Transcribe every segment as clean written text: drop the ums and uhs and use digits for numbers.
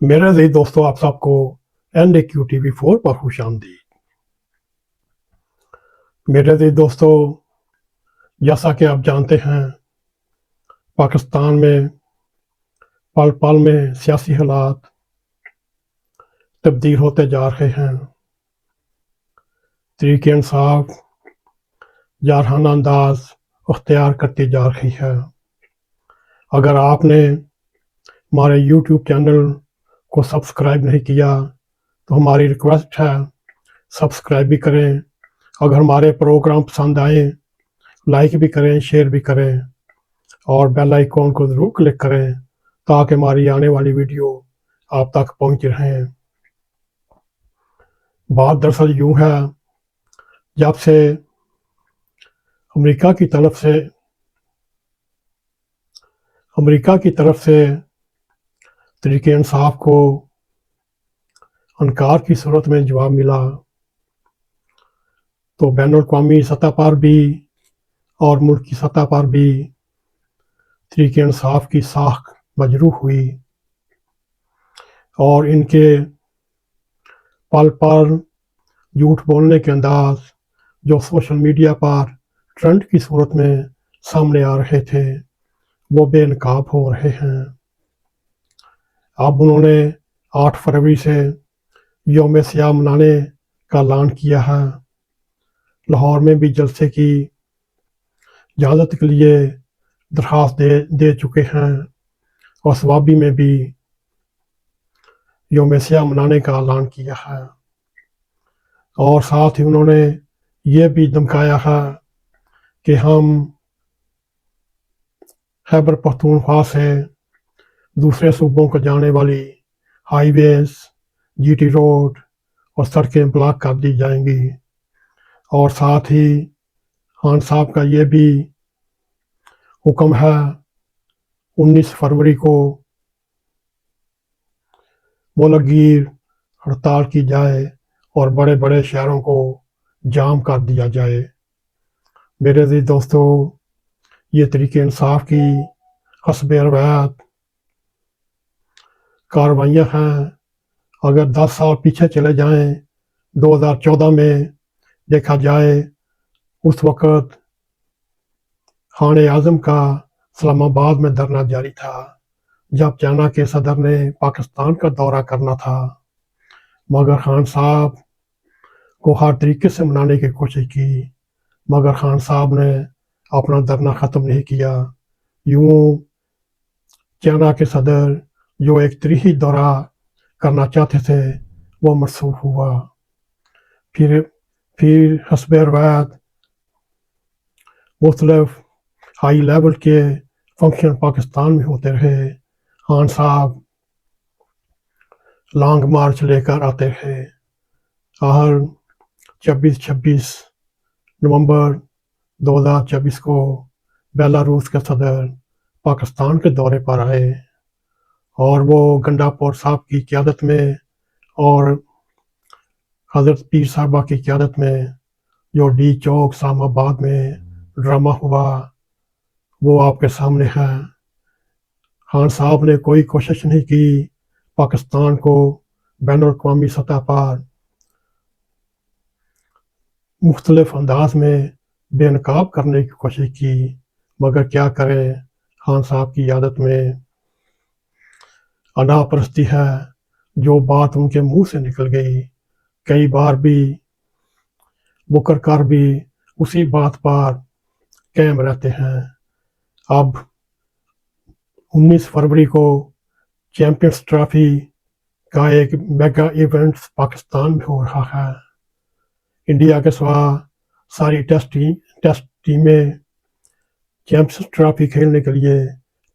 मेरे अजीज दोस्तों, आप सबको NAQTV4 पर खुश आमदीद। मेरे अजीज दोस्तों, जैसा कि आप जानते हैं, पाकिस्तान में पल पल में सियासी हालात तब्दील होते जा रहे हैं। तहरीक इंसाफ जारहाना अंदाज अख्तियार करती जा रही है। अगर आपने हमारे YouTube चैनल को सब्सक्राइब नहीं किया तो हमारी रिक्वेस्ट है, सब्सक्राइब भी करें। अगर हमारे प्रोग्राम पसंद आए, लाइक भी करें, शेयर भी करें और बेल आइकॉन को ज़रूर क्लिक करें ताकि हमारी आने वाली वीडियो आप तक पहुंच रहें। बात दरअसल यूं है, जब से अमेरिका की तरफ से तहरीक इंसाफ को इनकार की सूरत में जवाब मिला, तो बैनुल-अक़वामी सतह पर भी और मुल्क की सतह पर भी तहरीक इंसाफ की साख मजरूह हुई और इनके पल पल झूठ बोलने के अंदाज जो सोशल मीडिया पर ट्रेंड की सूरत में सामने आ रहे थे, वो बेनकाब हो रहे हैं। अब उन्होंने 8 फरवरी से यौम सियाह मनाने का ऐलान किया है। लाहौर में भी जलसे की इजाज़त के लिए दरख्वास्त दे चुके हैं और स्वाबी में भी यौम सियाह मनाने का ऐलान किया है। और साथ ही उन्होंने ये भी धमकाया है कि हम खैबर पख्तूनख्वा से दूसरे सूबों को जाने वाली हाईवेज, GT रोड और सड़कें ब्लॉक कर दी जाएंगी। और साथ ही खान साहब का ये भी हुक्म है, 19 फरवरी को मुलगीर हड़ताल की जाए और बड़े बड़े शहरों को जाम कर दिया जाए। मेरे अजीज दोस्तों, ये तहरीक इंसाफ की हस्ब रवायत कार्रवाइयाँ हैं। अगर 10 साल पीछे चले जाएं, 2014 में देखा जाए, उस वक़्त खान आज़म का इस्लामाबाद में धरना जारी था जब चाइना के सदर ने पाकिस्तान का दौरा करना था, मगर खान साहब को हर तरीके से मनाने की कोशिश की, मगर खान साहब ने अपना धरना ख़त्म नहीं किया। यूं चाइना के सदर जो एक तरीही दौरा करना चाहते थे, वो मनसूख हुआ। फिर हस्ब रवायत मुख्तलिफ हाई लेवल के फंक्शन पाकिस्तान में होते रहे। खान साहब लॉन्ग मार्च लेकर आते रहे। हर 26 नवंबर 2024 को बेलारूस के सदर पाकिस्तान के दौरे पर आए और वो गंडापुर साहब की क़यादत में और हज़रत पीर साहबा की क़यादत में जो डी चौक इस्लामाबाद में ड्रामा हुआ, वो आपके सामने है। खान साहब ने कोई कोशिश नहीं की पाकिस्तान को बैनुल-अक़वामी सतह पर मुख्तलिफ अंदाज में बेनकाब करने की कोशिश की, मगर क्या करें, खान साहब की आदत में अनापरस्ती है। जो बात उनके मुंह से निकल गई, कई बार भी मुकर कर भी उसी बात पर कायम रहते हैं। अब 19 फरवरी को चैंपियंस ट्रॉफी का एक मेगा इवेंट पाकिस्तान में हो रहा है। इंडिया के सिवा सारी टेस्ट टीमें चैंपियंस ट्रॉफी खेलने के लिए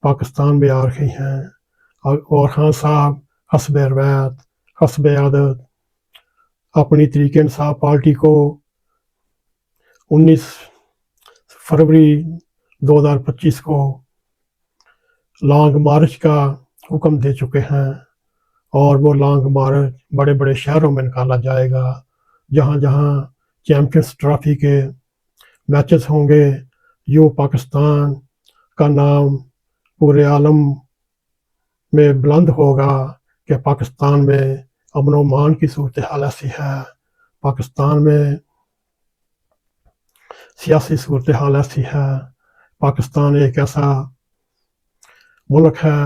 पाकिस्तान में आ रही हैं और खान साहब हस्ब रवायत, हस्ब आदत अपनी तहरीक इंसाफ पार्टी को 19 फरवरी 2025 को लॉन्ग मार्च का हुक्म दे चुके हैं और वो लॉन्ग मार्च बड़े बड़े शहरों में निकाला जाएगा। जहाँ जहाँ चैंपियंस ट्रॉफी के मैचेस होंगे, यूँ पाकिस्तान का नाम पूरे आलम में बुलंद होगा کہ پاکستان میں امن و امان کی صورتحال ایسی ہے، پاکستان میں سیاسی صورتحال ایسی ہے، پاکستان ایک ایسا ملک ہے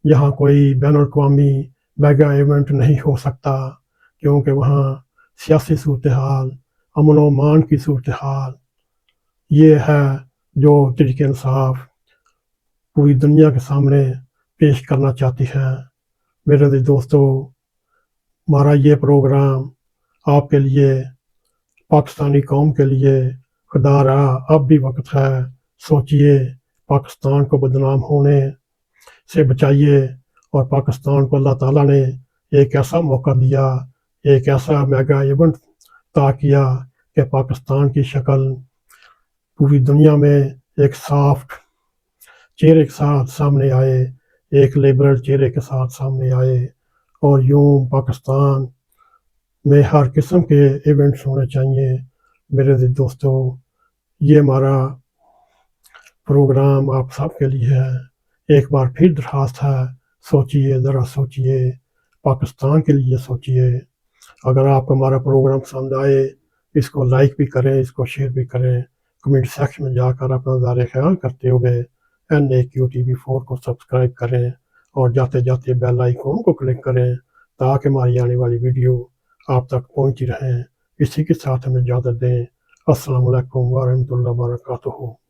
جہاں کوئی بین الاقوامی میگا ایونٹ نہیں ہو سکتا، کیونکہ وہاں سیاسی صورتحال، امن و امان کی صورتحال یہ ہے جو تحریک انصاف پوری دنیا کے سامنے پیش کرنا چاہتی ہے۔ میرے عزیز دوستو، ہمارا یہ پروگرام آپ کے لیے، پاکستانی قوم کے لیے خدا رہا اب بھی وقت ہے، سوچئے، پاکستان کو بدنام ہونے سے بچائیے، اور پاکستان کو اللہ تعالیٰ نے ایک ایسا موقع دیا، ایک ایسا میگا ایونٹ طے کیا کہ پاکستان کی شکل پوری دنیا میں ایک سافٹ چہرے کے ساتھ سامنے آئے، ایک لیبرل چہرے کے ساتھ سامنے آئے، اور یوں پاکستان میں ہر قسم کے ایونٹس ہونے چاہیے۔ میرے دوستو، یہ ہمارا پروگرام آپ سب کے لیے ہے، ایک بار پھر درخواست ہے، سوچئے، ذرا سوچئے، پاکستان کے لیے سوچئے۔ اگر آپ کو ہمارا پروگرام پسند آئے، اس کو لائک بھی کریں، اس کو شیئر بھی کریں، کمنٹ سیکشن میں جا کر اپنا اظہار خیال کرتے ہوئے NAQTV4 کو سبسکرائب کریں، اور جاتے جاتے بیل آئیکن کو کلک کریں تاکہ ہماری آنے والی ویڈیو آپ تک پہنچی رہیں۔ اسی کے ساتھ ہمیں اجازت دیں۔ السلام علیکم ورحمۃ اللہ وبرکاتہ۔